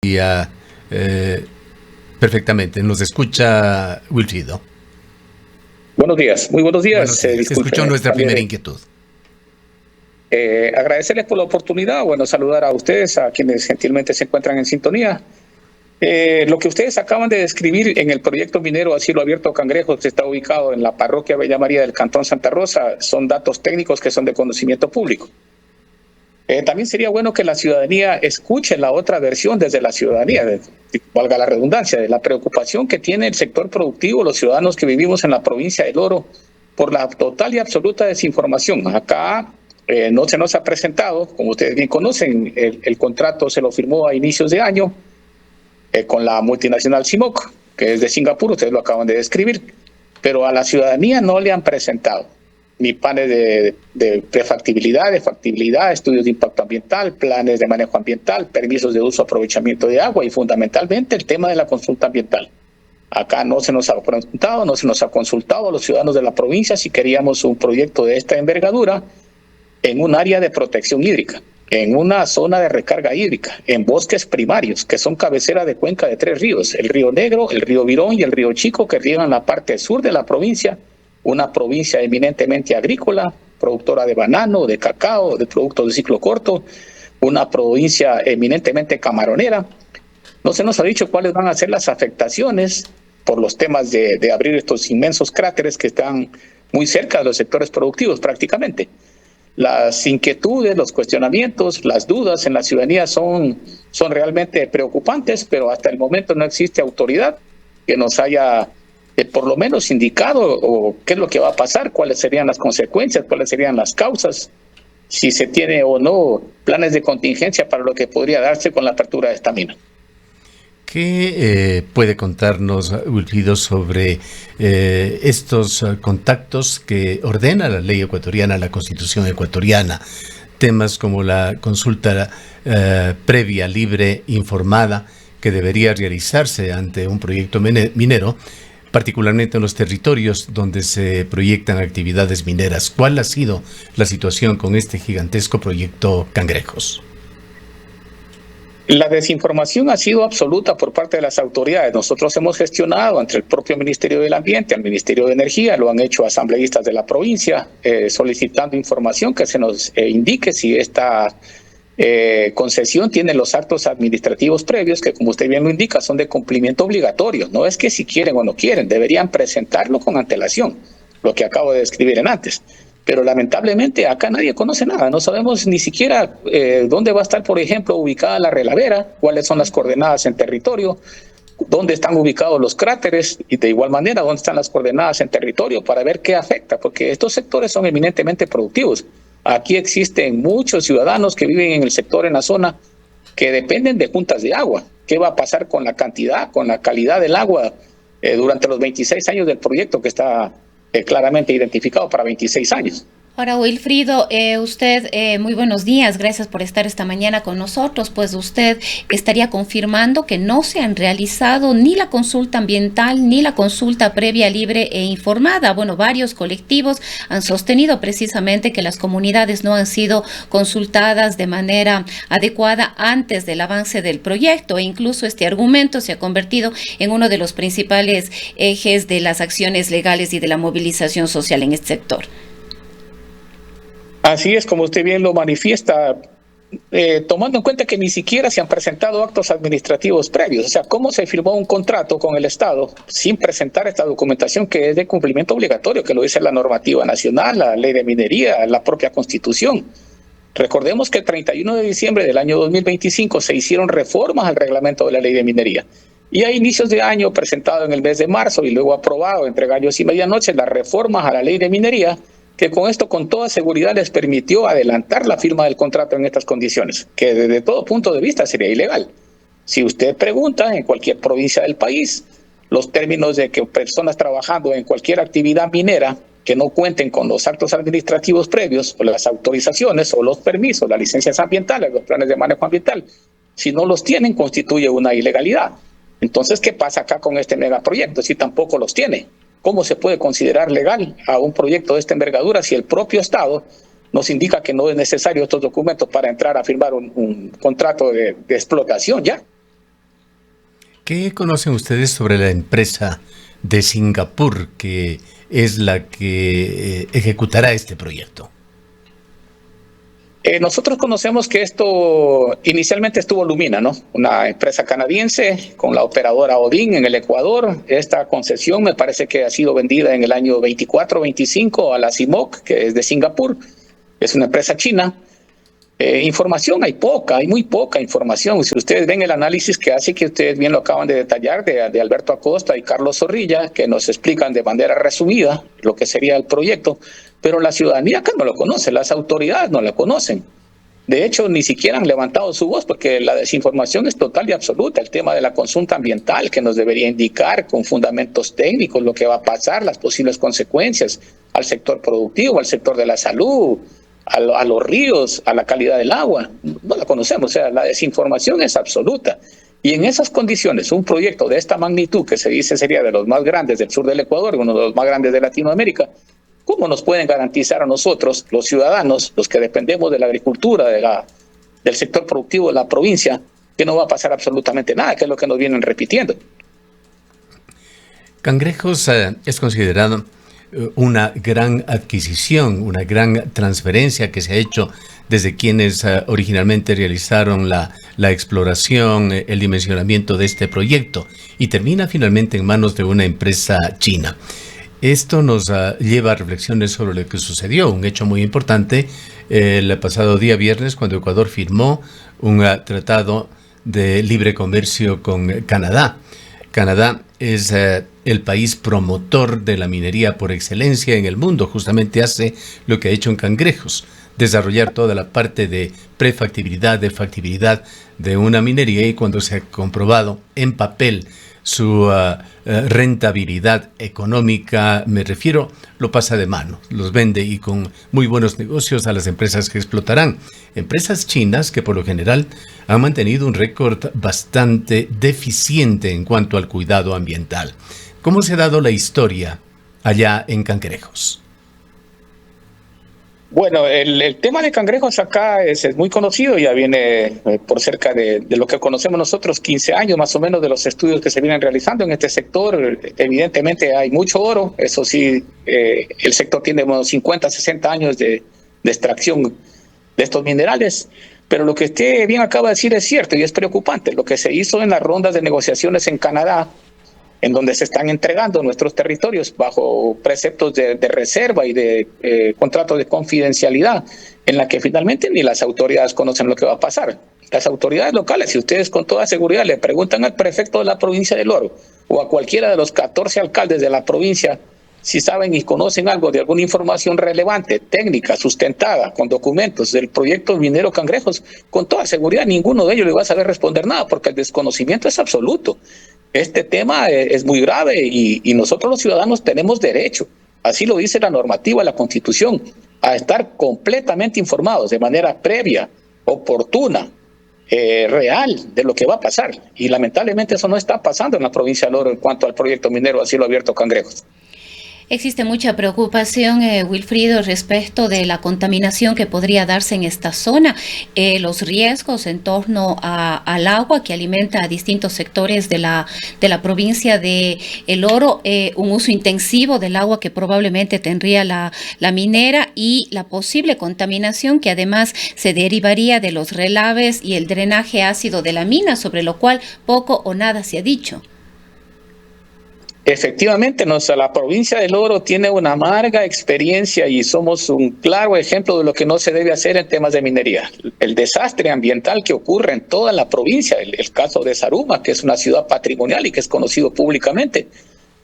Ya, perfectamente. ¿Nos escucha Wilfrido? Buenos días, muy buenos días. Buenos días. Escuchó Disculpen, nuestra primera inquietud. agradecerles por la oportunidad, bueno, saludar a ustedes, a quienes gentilmente se encuentran en sintonía. Lo que ustedes acaban de describir en el proyecto minero a cielo abierto Cangrejos, que está ubicado en la parroquia Bella María del Cantón Santa Rosa, son datos técnicos que son de conocimiento público. También sería bueno que la ciudadanía escuche la otra versión desde la ciudadanía, valga la redundancia, de la preocupación que tiene el sector productivo, los ciudadanos que vivimos en la provincia del Oro, por la total y absoluta desinformación. Acá no se nos ha presentado, como ustedes bien conocen, el contrato se lo firmó a inicios de año con la multinacional CIMOC, que es de Singapur, ustedes lo acaban de describir, pero a la ciudadanía no le han presentado ni planes de prefactibilidad, de factibilidad, estudios de impacto ambiental, planes de manejo ambiental, permisos de uso, aprovechamiento de agua y fundamentalmente el tema de la consulta ambiental. Acá no se nos ha preguntado, no se nos ha consultado a los ciudadanos de la provincia si queríamos un proyecto de esta envergadura en un área de protección hídrica, en una zona de recarga hídrica, en bosques primarios, que son cabecera de cuenca de 3 ríos, el río Negro, el río Virón y el río Chico, que riegan la parte sur de la provincia, una provincia eminentemente agrícola, productora de banano, de cacao, de productos de ciclo corto, una provincia eminentemente camaronera. No se nos ha dicho cuáles van a ser las afectaciones por los temas de abrir estos inmensos cráteres que están muy cerca de los sectores productivos prácticamente. Las inquietudes, los cuestionamientos, las dudas en la ciudadanía son realmente preocupantes, pero hasta el momento no existe autoridad que nos haya por lo menos indicado o qué es lo que va a pasar, cuáles serían las consecuencias, cuáles serían las causas, si se tiene o no planes de contingencia para lo que podría darse con la apertura de esta mina. ¿Qué puede contarnos, Wilfrido, sobre estos contactos que ordena la ley ecuatoriana, la Constitución ecuatoriana? Temas como la consulta previa, libre, informada, que debería realizarse ante un proyecto minero, particularmente en los territorios donde se proyectan actividades mineras. ¿Cuál ha sido la situación con este gigantesco proyecto Cangrejos? La desinformación ha sido absoluta por parte de las autoridades. Nosotros hemos gestionado ante el propio Ministerio del Ambiente, al Ministerio de Energía, lo han hecho asambleístas de la provincia, solicitando información que se nos indique si esta concesión tiene los actos administrativos previos, que como usted bien lo indica, son de cumplimiento obligatorio. No es que si quieren o no quieren, deberían presentarlo con antelación, lo que acabo de describir en antes. Pero lamentablemente acá nadie conoce nada, no sabemos ni siquiera dónde va a estar, por ejemplo, ubicada la relavera, cuáles son las coordenadas en territorio, dónde están ubicados los cráteres y de igual manera dónde están las coordenadas en territorio para ver qué afecta, porque estos sectores son eminentemente productivos. Aquí existen muchos ciudadanos que viven en el sector, en la zona, que dependen de juntas de agua. ¿Qué va a pasar con la cantidad, con la calidad del agua durante los 26 años del proyecto que está claramente identificado para 26 años? Ahora, Wilfrido, usted, muy buenos días, gracias por estar esta mañana con nosotros. Pues usted estaría confirmando que no se han realizado ni la consulta ambiental ni la consulta previa, libre e informada. Bueno, varios colectivos han sostenido precisamente que las comunidades no han sido consultadas de manera adecuada antes del avance del proyecto, e incluso este argumento se ha convertido en uno de los principales ejes de las acciones legales y de la movilización social en este sector. Así es, como usted bien lo manifiesta, tomando en cuenta que ni siquiera se han presentado actos administrativos previos. O sea, ¿cómo se firmó un contrato con el Estado sin presentar esta documentación que es de cumplimiento obligatorio, que lo dice la normativa nacional, la ley de minería, la propia Constitución? Recordemos que el 31 de diciembre del año 2025 se hicieron reformas al reglamento de la ley de minería. Y a inicios de año, presentado en el mes de marzo y luego aprobado entre gallos y medianoche, las reformas a la ley de minería, que con esto con toda seguridad les permitió adelantar la firma del contrato en estas condiciones, que desde todo punto de vista sería ilegal. Si usted pregunta en cualquier provincia del país, los términos de que personas trabajando en cualquier actividad minera que no cuenten con los actos administrativos previos, o las autorizaciones, o los permisos, las licencias ambientales, los planes de manejo ambiental, si no los tienen, constituye una ilegalidad. Entonces, ¿qué pasa acá con este megaproyecto si tampoco los tiene? ¿Cómo se puede considerar legal a un proyecto de esta envergadura si el propio Estado nos indica que no es necesario estos documentos para entrar a firmar un contrato de explotación ya? ¿Qué conocen ustedes sobre la empresa de Singapur que es la que ejecutará este proyecto? Nosotros conocemos que esto inicialmente estuvo Lumina, ¿no? Una empresa canadiense con la operadora Odin en el Ecuador. Esta concesión me parece que ha sido vendida en el año 24-25 a la CIMOC, que es de Singapur. Es una empresa china. Información hay muy poca información. Si ustedes ven el análisis que hace, que ustedes bien lo acaban de detallar, de Alberto Acosta y Carlos Zorrilla, que nos explican de manera resumida lo que sería el proyecto, pero la ciudadanía acá no lo conoce, las autoridades no lo conocen. De hecho, ni siquiera han levantado su voz porque la desinformación es total y absoluta. El tema de la consulta ambiental, que nos debería indicar con fundamentos técnicos lo que va a pasar, las posibles consecuencias al sector productivo, al sector de la salud, a los ríos, a la calidad del agua, no la conocemos. O sea, la desinformación es absoluta. Y en esas condiciones, un proyecto de esta magnitud, que se dice sería de los más grandes del sur del Ecuador, uno de los más grandes de Latinoamérica, ¿cómo nos pueden garantizar a nosotros, los ciudadanos, los que dependemos de la agricultura, del sector productivo de la provincia, que no va a pasar absolutamente nada, que es lo que nos vienen repitiendo? Cangrejos es considerado una gran adquisición, una gran transferencia que se ha hecho desde quienes originalmente realizaron la exploración, el dimensionamiento de este proyecto, y termina finalmente en manos de una empresa china. Esto nos lleva a reflexiones sobre lo que sucedió, un hecho muy importante el pasado día viernes, cuando Ecuador firmó un tratado de libre comercio con Canadá. Canadá es el país promotor de la minería por excelencia en el mundo. Justamente hace lo que ha hecho en Cangrejos, desarrollar toda la parte de prefactibilidad, de factibilidad de una minería, y cuando se ha comprobado en papel su rentabilidad económica, me refiero, lo pasa de mano, los vende, y con muy buenos negocios a las empresas que explotarán. Empresas chinas que por lo general han mantenido un récord bastante deficiente en cuanto al cuidado ambiental. ¿Cómo se ha dado la historia allá en Cangrejos? Bueno, el tema de Cangrejos acá es muy conocido, ya viene por cerca de lo que conocemos nosotros, 15 años más o menos de los estudios que se vienen realizando en este sector. Evidentemente hay mucho oro, eso sí, el sector tiene unos 50, 60 años de extracción de estos minerales, pero lo que usted bien acaba de decir es cierto y es preocupante. Lo que se hizo en las rondas de negociaciones en Canadá, en donde se están entregando nuestros territorios bajo preceptos de reserva y de contratos de confidencialidad, en la que finalmente ni las autoridades conocen lo que va a pasar. Las autoridades locales, si ustedes con toda seguridad le preguntan al prefecto de la provincia del Oro o a cualquiera de los 14 alcaldes de la provincia si saben y conocen algo de alguna información relevante, técnica, sustentada, con documentos del proyecto minero Cangrejos, con toda seguridad ninguno de ellos le va a saber responder nada, porque el desconocimiento es absoluto. Este tema es muy grave y nosotros los ciudadanos tenemos derecho, así lo dice la normativa, la Constitución, a estar completamente informados de manera previa, oportuna, real de lo que va a pasar. Y lamentablemente eso no está pasando en la provincia del Oro en cuanto al proyecto minero a cielo abierto Cangrejos. Existe mucha preocupación, Wilfrido, respecto de la contaminación que podría darse en esta zona, los riesgos en torno al agua que alimenta a distintos sectores de la provincia de El Oro, un uso intensivo del agua que probablemente tendría la minera, y la posible contaminación que además se derivaría de los relaves y el drenaje ácido de la mina, sobre lo cual poco o nada se ha dicho. Efectivamente, la provincia del Oro tiene una amarga experiencia y somos un claro ejemplo de lo que no se debe hacer en temas de minería. El desastre ambiental que ocurre en toda la provincia, el caso de Zaruma, que es una ciudad patrimonial y que es conocido públicamente,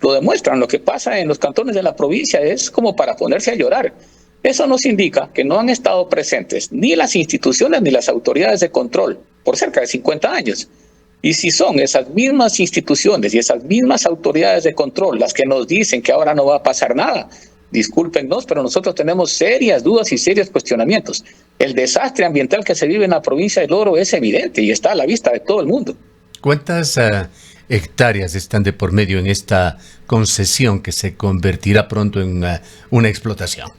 lo demuestran. Lo que pasa en los cantones de la provincia es como para ponerse a llorar. Eso nos indica que no han estado presentes ni las instituciones ni las autoridades de control por cerca de 50 años. Y si son esas mismas instituciones y esas mismas autoridades de control las que nos dicen que ahora no va a pasar nada, discúlpenos, pero nosotros tenemos serias dudas y serios cuestionamientos. El desastre ambiental que se vive en la provincia del Oro es evidente y está a la vista de todo el mundo. ¿Cuántas hectáreas están de por medio en esta concesión que se convertirá pronto en una explotación?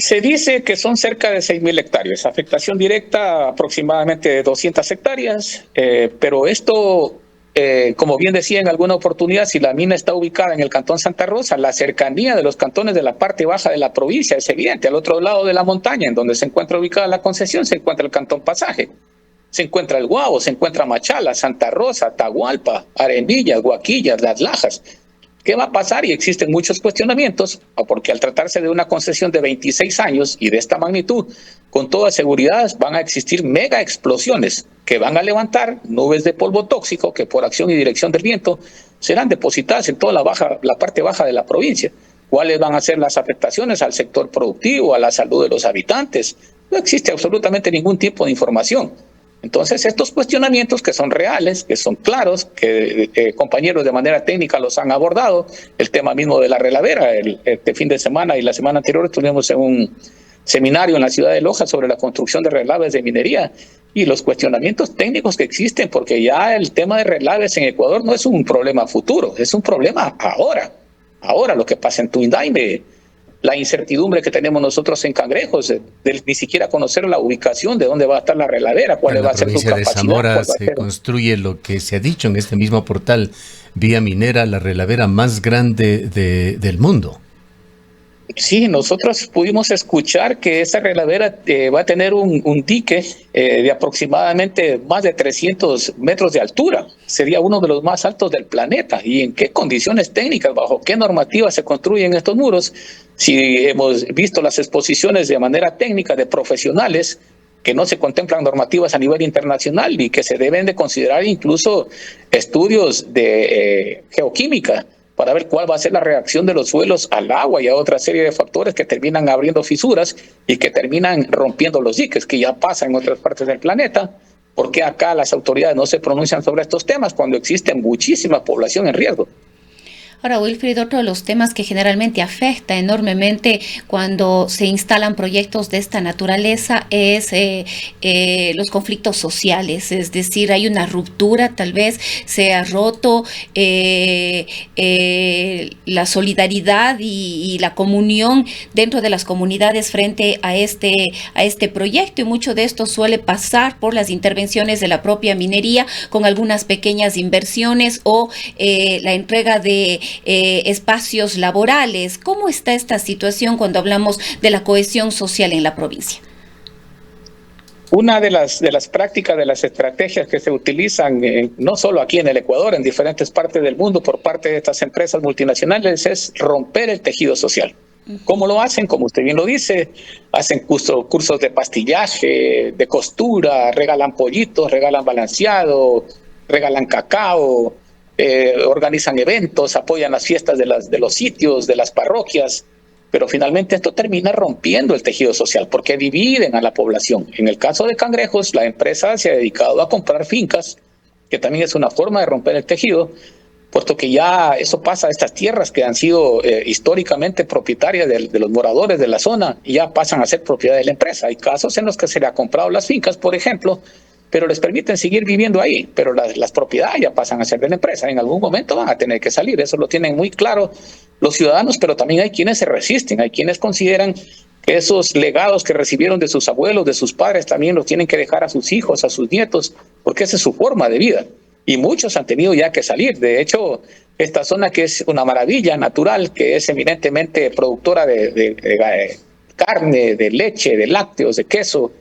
Se dice que son cerca de 6.000 hectáreas, afectación directa aproximadamente 200 hectáreas, pero esto como bien decía en alguna oportunidad, si la mina está ubicada en el Cantón Santa Rosa, la cercanía de los cantones de la parte baja de la provincia es evidente. Al otro lado de la montaña, en donde se encuentra ubicada la concesión, se encuentra el Cantón Pasaje, se encuentra el Guavo, se encuentra Machala, Santa Rosa, Atahualpa, Arenillas, Guaquillas, Las Lajas. ¿Qué va a pasar? Y existen muchos cuestionamientos, porque al tratarse de una concesión de 26 años y de esta magnitud, con toda seguridad van a existir mega explosiones que van a levantar nubes de polvo tóxico que por acción y dirección del viento serán depositadas en toda la parte baja de la provincia. ¿Cuáles van a ser las afectaciones al sector productivo, a la salud de los habitantes? No existe absolutamente ningún tipo de información. Entonces, estos cuestionamientos que son reales, que son claros, que compañeros de manera técnica los han abordado, el tema mismo de la relavera, este fin de semana y la semana anterior estuvimos en un seminario en la ciudad de Loja sobre la construcción de relaves de minería y los cuestionamientos técnicos que existen, porque ya el tema de relaves en Ecuador no es un problema futuro, es un problema ahora. Ahora lo que pasa en Tuindaime, la incertidumbre que tenemos nosotros en Cangrejos, de ni siquiera conocer la ubicación de dónde va a estar la relavera, cuál va a ser su capacidad. En la provincia de Zamora se construye lo que se ha dicho en este mismo portal, Vía Minera, la relavera más grande del mundo. Sí, nosotros pudimos escuchar que esa relavera va a tener un dique de aproximadamente más de 300 metros de altura. Sería uno de los más altos del planeta. ¿Y en qué condiciones técnicas, bajo qué normativas se construyen estos muros? Si hemos visto las exposiciones de manera técnica de profesionales que no se contemplan normativas a nivel internacional y que se deben de considerar incluso estudios de geoquímica para ver cuál va a ser la reacción de los suelos al agua y a otra serie de factores que terminan abriendo fisuras y que terminan rompiendo los diques, que ya pasa en otras partes del planeta. ¿Por qué acá las autoridades no se pronuncian sobre estos temas cuando existe muchísima población en riesgo? Ahora, Wilfried, otro de los temas que generalmente afecta enormemente cuando se instalan proyectos de esta naturaleza es los conflictos sociales, es decir, hay una ruptura, tal vez se ha roto la solidaridad y la comunión dentro de las comunidades frente a este proyecto, y mucho de esto suele pasar por las intervenciones de la propia minería con algunas pequeñas inversiones o la entrega de espacios laborales. ¿Cómo está esta situación cuando hablamos de la cohesión social en la provincia? Una de las prácticas, de las estrategias que se utilizan, no solo aquí en el Ecuador, en diferentes partes del mundo por parte de estas empresas multinacionales, es romper el tejido social. ¿Cómo lo hacen? Como usted bien lo dice, hacen cursos de pastillaje, de costura, regalan pollitos, regalan balanceado, regalan cacao, organizan eventos, apoyan las fiestas de los sitios, de las parroquias, pero finalmente esto termina rompiendo el tejido social porque dividen a la población. En el caso de Cangrejos, la empresa se ha dedicado a comprar fincas, que también es una forma de romper el tejido, puesto que ya eso pasa, estas tierras que han sido históricamente propietarias de los moradores de la zona, ya pasan a ser propiedad de la empresa. Hay casos en los que se le ha comprado las fincas, por ejemplo, pero les permiten seguir viviendo ahí, pero las propiedades ya pasan a ser de la empresa. En algún momento van a tener que salir, eso lo tienen muy claro los ciudadanos, pero también hay quienes se resisten, hay quienes consideran que esos legados que recibieron de sus abuelos, de sus padres, también los tienen que dejar a sus hijos, a sus nietos, porque esa es su forma de vida. Y muchos han tenido ya que salir. De hecho, esta zona que es una maravilla natural, que es eminentemente productora de carne, de leche, de lácteos, de queso,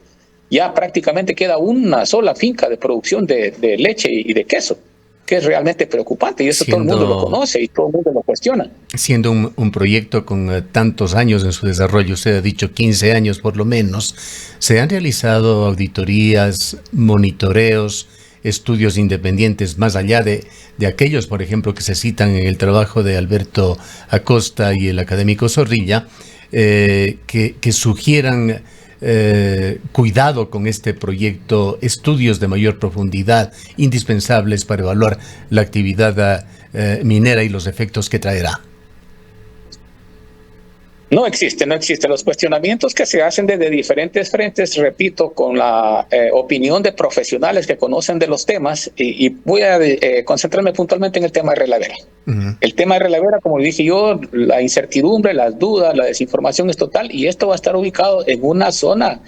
ya prácticamente queda una sola finca de producción de leche y de queso, que es realmente preocupante, y eso todo el mundo lo conoce y todo el mundo lo cuestiona. Siendo un proyecto con tantos años en su desarrollo, usted ha dicho 15 años por lo menos, ¿se han realizado auditorías, monitoreos, estudios independientes, más allá de aquellos, por ejemplo, que se citan en el trabajo de Alberto Acosta y el académico Zorrilla, que sugieran cuidado con este proyecto, estudios de mayor profundidad indispensables para evaluar la actividad minera y los efectos que traerá? No existe. Los cuestionamientos que se hacen desde diferentes frentes, repito, con la opinión de profesionales que conocen de los temas, y voy a concentrarme puntualmente en el tema de relavera. El tema de relavera, como dije yo, la incertidumbre, las dudas, la desinformación es total, y esto va a estar ubicado en una zona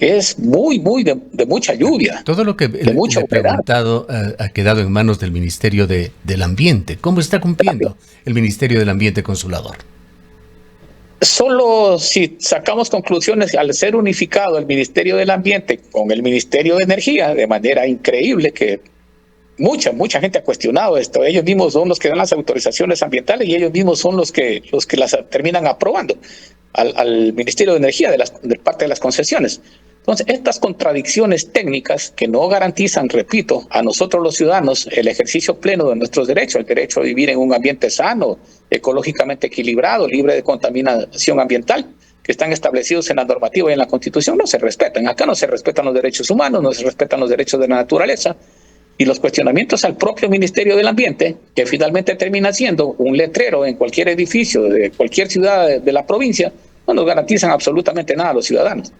es muy de mucha lluvia. Todo lo que le he preguntado ha quedado en manos del Ministerio del Ambiente. ¿Cómo está cumpliendo el Ministerio del Ambiente con su labor? Solo si sacamos conclusiones al ser unificado el Ministerio del Ambiente con el Ministerio de Energía, de manera increíble, que mucha gente ha cuestionado esto. Ellos mismos son los que dan las autorizaciones ambientales y ellos mismos son los que las terminan aprobando al Ministerio de Energía de parte de las concesiones. Entonces, estas contradicciones técnicas que no garantizan, repito, a nosotros los ciudadanos el ejercicio pleno de nuestros derechos, el derecho a vivir en un ambiente sano, ecológicamente equilibrado, libre de contaminación ambiental, que están establecidos en la normativa y en la Constitución, no se respetan. Acá no se respetan los derechos humanos, no se respetan los derechos de la naturaleza, y los cuestionamientos al propio Ministerio del Ambiente, que finalmente termina siendo un letrero en cualquier edificio de cualquier ciudad de la provincia, no nos garantizan absolutamente nada a los ciudadanos.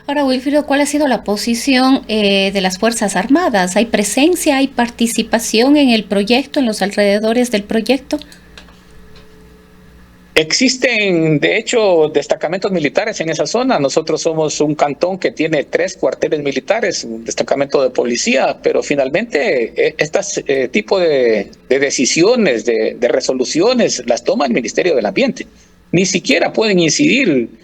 Ahora, Wilfrido, ¿cuál ha sido la posición de las Fuerzas Armadas? ¿Hay presencia, hay participación en el proyecto, en los alrededores del proyecto? Existen, de hecho, destacamentos militares en esa zona. Nosotros somos un cantón que tiene 3 cuarteles militares, un destacamento de policía, pero finalmente este tipo de decisiones, de resoluciones, las toma el Ministerio del Ambiente. Ni siquiera pueden incidir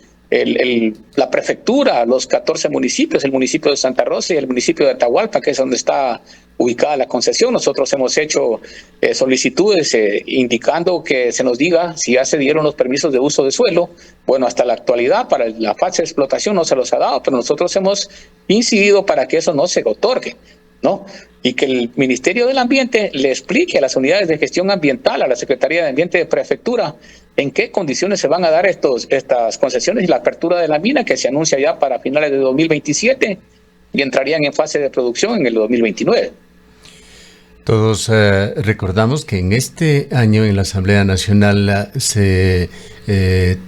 la prefectura, los 14 municipios, el municipio de Santa Rosa y el municipio de Atahualpa, que es donde está ubicada la concesión. Nosotros hemos hecho solicitudes indicando que se nos diga si ya se dieron los permisos de uso de suelo. Bueno, hasta la actualidad para la fase de explotación no se los ha dado, pero nosotros hemos incidido para que eso no se otorgue, ¿no? Y que el Ministerio del Ambiente le explique a las unidades de gestión ambiental, a la Secretaría de Ambiente de Prefectura, en qué condiciones se van a dar estas concesiones y la apertura de la mina, que se anuncia ya para finales de 2027 y entrarían en fase de producción en el 2029. Todos recordamos que en este año en la Asamblea Nacional se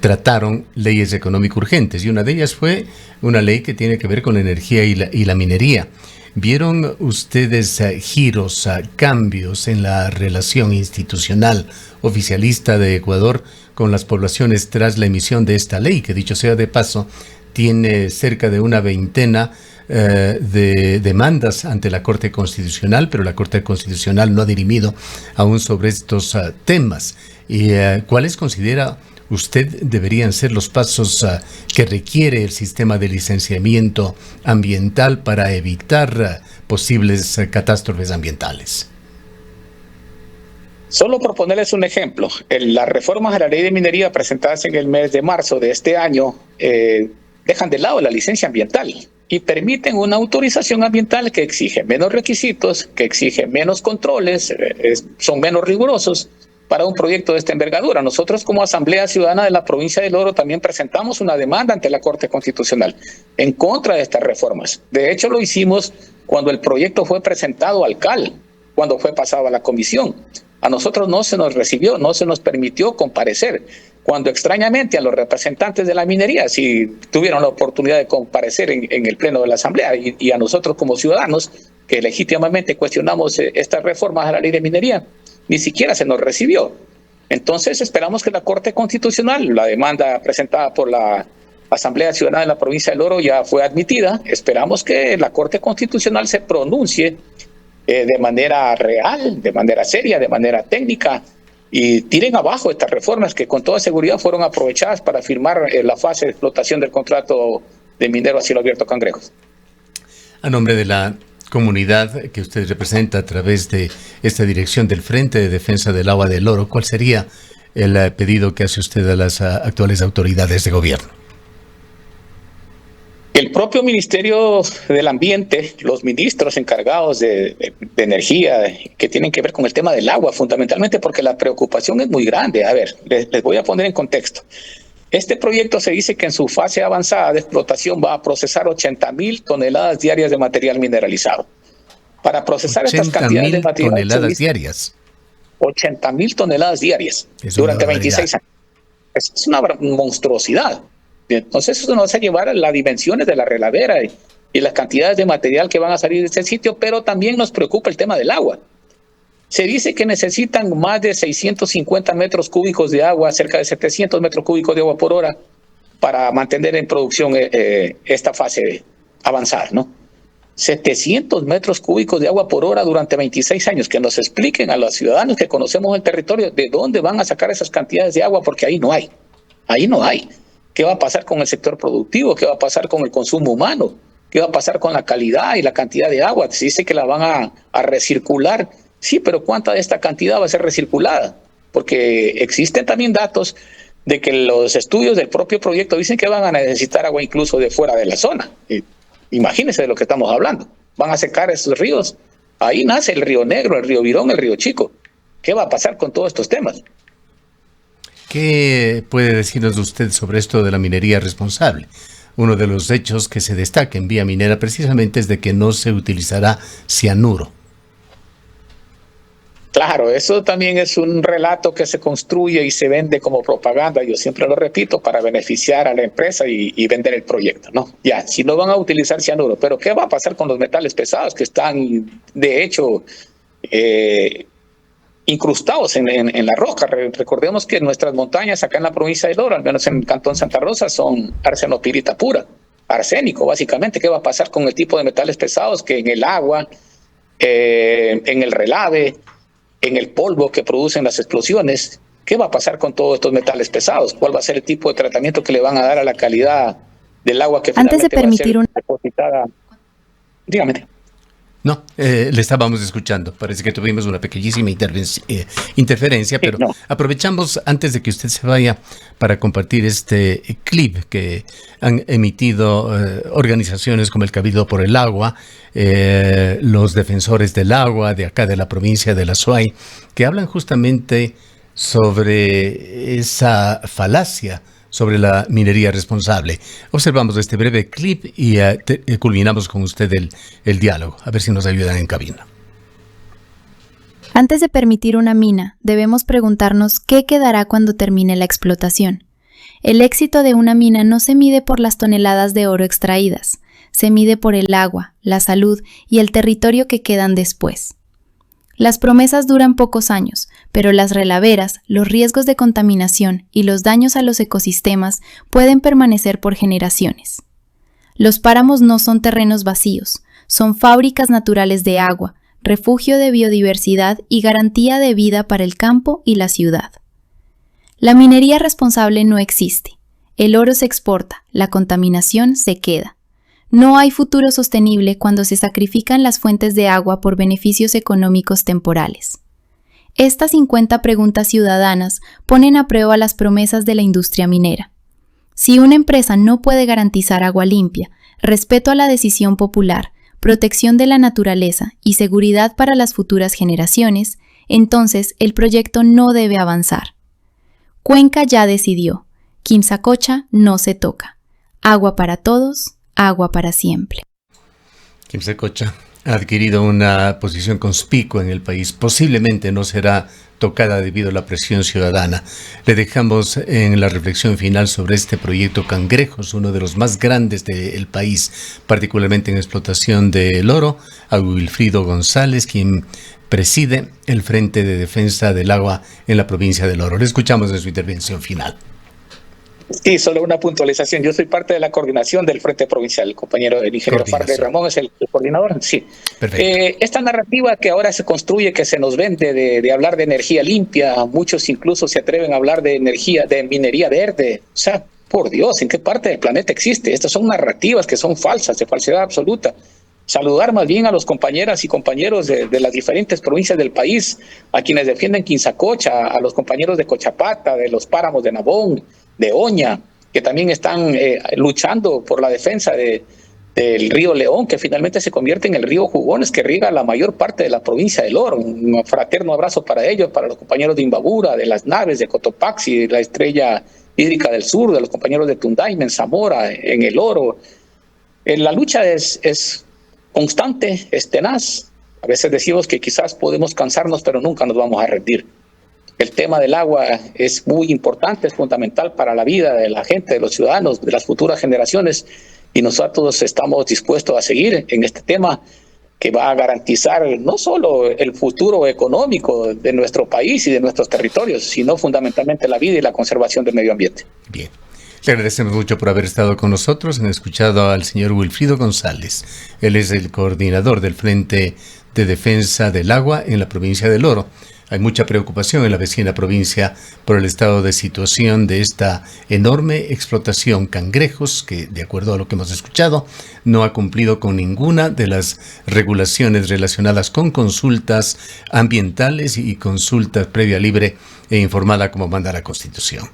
trataron leyes económicas urgentes y una de ellas fue una ley que tiene que ver con la energía y la minería. ¿Vieron ustedes giros, cambios en la relación institucional oficialista de Ecuador con las poblaciones tras la emisión de esta ley, que dicho sea de paso, tiene cerca de una veintena de demandas ante la Corte Constitucional, pero la Corte Constitucional no ha dirimido aún sobre estos temas? ¿Y cuáles considera usted deberían ser los pasos que requiere el sistema de licenciamiento ambiental para evitar posibles catástrofes ambientales? Solo por ponerles un ejemplo, las reformas a la ley de minería presentadas en el mes de marzo de este año dejan de lado la licencia ambiental y permiten una autorización ambiental que exige menos requisitos, que exige menos controles, son menos rigurosos para un proyecto de esta envergadura. Nosotros como Asamblea Ciudadana de la provincia del Oro también presentamos una demanda ante la Corte Constitucional en contra de estas reformas. De hecho, lo hicimos cuando el proyecto fue presentado al CAL, cuando fue pasado a la comisión. A nosotros no se nos recibió, no se nos permitió comparecer, cuando extrañamente a los representantes de la minería sí tuvieron la oportunidad de comparecer en el pleno de la Asamblea y a nosotros como ciudadanos que legítimamente cuestionamos estas reformas a la ley de minería, ni siquiera se nos recibió. Entonces esperamos que la Corte Constitucional, la demanda presentada por la Asamblea Ciudadana de la provincia del Oro ya fue admitida, esperamos que la Corte Constitucional se pronuncie de manera real, de manera seria, de manera técnica, y tiren abajo estas reformas que con toda seguridad fueron aprovechadas para firmar la fase de explotación del contrato de minero a cielo abierto Cangrejos. A nombre de la comunidad que usted representa a través de esta dirección del Frente de Defensa del Agua del Oro, ¿cuál sería el pedido que hace usted a las actuales autoridades de gobierno? El propio Ministerio del Ambiente, los ministros encargados de energía, que tienen que ver con el tema del agua, fundamentalmente porque la preocupación es muy grande. A ver, les voy a poner en contexto. Este proyecto se dice que en su fase avanzada de explotación va a procesar 80,000 toneladas diarias de material mineralizado. Para procesar estas cantidades de material toneladas diarias. 80,000 toneladas diarias durante 26 años. Es una monstruosidad. Entonces eso nos va a llevar a las dimensiones de la regadera y las cantidades de material que van a salir de este sitio, pero también nos preocupa el tema del agua. Se dice que necesitan más de 650 metros cúbicos de agua, cerca de 700 metros cúbicos de agua por hora, para mantener en producción esta fase avanzada, ¿no? 700 metros cúbicos de agua por hora durante 26 años. Que nos expliquen a los ciudadanos que conocemos el territorio de dónde van a sacar esas cantidades de agua, porque ahí no hay. Ahí no hay. ¿Qué va a pasar con el sector productivo? ¿Qué va a pasar con el consumo humano? ¿Qué va a pasar con la calidad y la cantidad de agua? Se dice que la van a recircular. Sí, pero ¿cuánta de esta cantidad va a ser recirculada? Porque existen también datos de que los estudios del propio proyecto dicen que van a necesitar agua incluso de fuera de la zona. Imagínense de lo que estamos hablando. Van a secar esos ríos. Ahí nace el río Negro, el río Virón, el río Chico. ¿Qué va a pasar con todos estos temas? ¿Qué puede decirnos usted sobre esto de la minería responsable? Uno de los hechos que se destaca en Vía Minera precisamente es de que no se utilizará cianuro. Claro, eso también es un relato que se construye y se vende como propaganda, yo siempre lo repito, para beneficiar a la empresa y vender el proyecto, ¿no? Ya, si no van a utilizar cianuro, pero ¿qué va a pasar con los metales pesados que están, de hecho, incrustados en la roca? Recordemos que nuestras montañas acá en la provincia del Oro, al menos en el cantón Santa Rosa, son arsenopirita pura, arsénico básicamente. ¿Qué va a pasar con el tipo de metales pesados que en el agua, en el relave, en el polvo que producen las explosiones? ¿Qué va a pasar con todos estos metales pesados? ¿Cuál va a ser el tipo de tratamiento que le van a dar a la calidad del agua que finalmente Antes de permitir va a ser depositada? Dígame. No, le estábamos escuchando. Parece que tuvimos una pequeñísima interferencia, pero no. Aprovechamos antes de que usted se vaya para compartir este clip que han emitido organizaciones como el Cabildo por el Agua, los defensores del agua de acá de la provincia de la Suay, que hablan justamente sobre esa falacia sobre la minería responsable. Observamos este breve clip y culminamos con usted el diálogo. A ver si nos ayudan en cabina. Antes de permitir una mina, debemos preguntarnos qué quedará cuando termine la explotación. El éxito de una mina no se mide por las toneladas de oro extraídas, se mide por el agua, la salud y el territorio que quedan después. Las promesas duran pocos años, pero las relaveras, los riesgos de contaminación y los daños a los ecosistemas pueden permanecer por generaciones. Los páramos no son terrenos vacíos, son fábricas naturales de agua, refugio de biodiversidad y garantía de vida para el campo y la ciudad. La minería responsable no existe. El oro se exporta, la contaminación se queda. No hay futuro sostenible cuando se sacrifican las fuentes de agua por beneficios económicos temporales. Estas 50 preguntas ciudadanas ponen a prueba las promesas de la industria minera. Si una empresa no puede garantizar agua limpia, respeto a la decisión popular, protección de la naturaleza y seguridad para las futuras generaciones, entonces el proyecto no debe avanzar. Cuenca ya decidió. Quimsacocha no se toca. Agua para todos, agua para siempre. Quimsacocha ha adquirido una posición conspicua en el país. Posiblemente no será tocada debido a la presión ciudadana. Le dejamos en la reflexión final sobre este proyecto Cangrejos, uno de los más grandes del país, particularmente en explotación del oro, a Wilfrido González, quien preside el Frente de Defensa del Agua en la provincia del Oro. Le escuchamos en su intervención final. Sí, solo una puntualización. Yo soy parte de la coordinación del Frente Provincial. El compañero, el ingeniero Farley Ramón es el coordinador. Sí. Esta narrativa que ahora se construye, que se nos vende de hablar de energía limpia, muchos incluso se atreven a hablar de energía, de minería verde. O sea, por Dios, ¿en qué parte del planeta existe? Estas son narrativas que son falsas, de falsedad absoluta. Saludar más bien a los compañeras y compañeros de las diferentes provincias del país, a quienes defienden Quimsacocha, a los compañeros de Cochapata, de los páramos de Nabón, de Oña, que también están luchando por la defensa del río León, que finalmente se convierte en el río Jugones, que riega la mayor parte de la provincia del Oro. Un fraterno abrazo para ellos, para los compañeros de Imbabura, de Las Naves, de Cotopaxi, de la Estrella Hídrica del Sur, de los compañeros de Tundaime, en Zamora, en el Oro. La lucha es constante, es tenaz. A veces decimos que quizás podemos cansarnos, pero nunca nos vamos a rendir. El tema del agua es muy importante, es fundamental para la vida de la gente, de los ciudadanos, de las futuras generaciones, y nosotros estamos dispuestos a seguir en este tema que va a garantizar no solo el futuro económico de nuestro país y de nuestros territorios, sino fundamentalmente la vida y la conservación del medio ambiente. Bien. Le agradecemos mucho por haber estado con nosotros. Han escuchado al señor Wilfrido González. Él es el coordinador del Frente de Defensa del Agua en la provincia del Oro. Hay mucha preocupación en la vecina provincia por el estado de situación de esta enorme explotación cangrejos que, de acuerdo a lo que hemos escuchado, no ha cumplido con ninguna de las regulaciones relacionadas con consultas ambientales y consultas previa, libre e informada como manda la Constitución.